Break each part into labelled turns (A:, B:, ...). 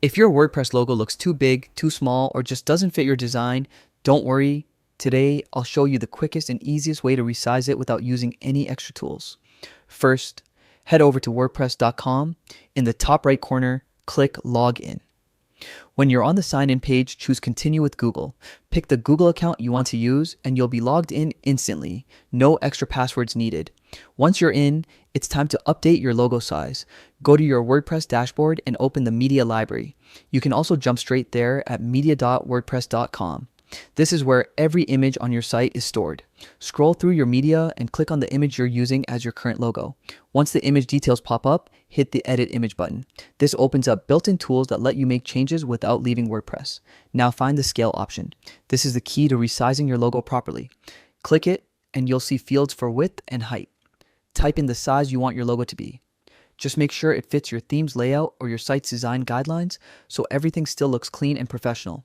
A: If your WordPress logo looks too big, too small, or just doesn't fit your design, don't worry. Today, I'll show you the quickest and easiest way to resize it without using any extra tools. First, head over to wordpress.com. In the top right corner, click Login. When you're on the sign-in page, choose Continue with Google. Pick the Google account you want to use, and you'll be logged in instantly. No extra passwords needed. Once you're in, it's time to update your logo size. Go to your WordPress dashboard and open the media library. You can also jump straight there at media.wordpress.com. This is where every image on your site is stored. Scroll through your media and click on the image you're using as your current logo. Once the image details pop up, hit the Edit Image button. This opens up built-in tools that let you make changes without leaving WordPress. Now find the Scale option. This is the key to resizing your logo properly. Click it and you'll see fields for width and height. Type in the size you want your logo to be. Just make sure it fits your theme's layout or your site's design guidelines so everything still looks clean and professional.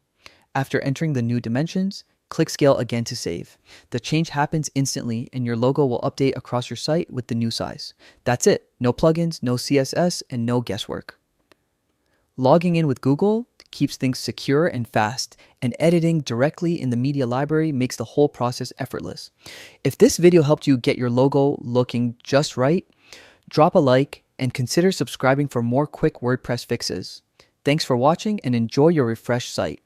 A: After entering the new dimensions, click Scale again to save. The change happens instantly and your logo will update across your site with the new size. That's it. No plugins, no CSS, and no guesswork. Logging in with Google keeps things secure and fast, and editing directly in the media library makes the whole process effortless. If this video helped you get your logo looking just right, drop a like and consider subscribing for more quick WordPress fixes. Thanks for watching and enjoy your refreshed site.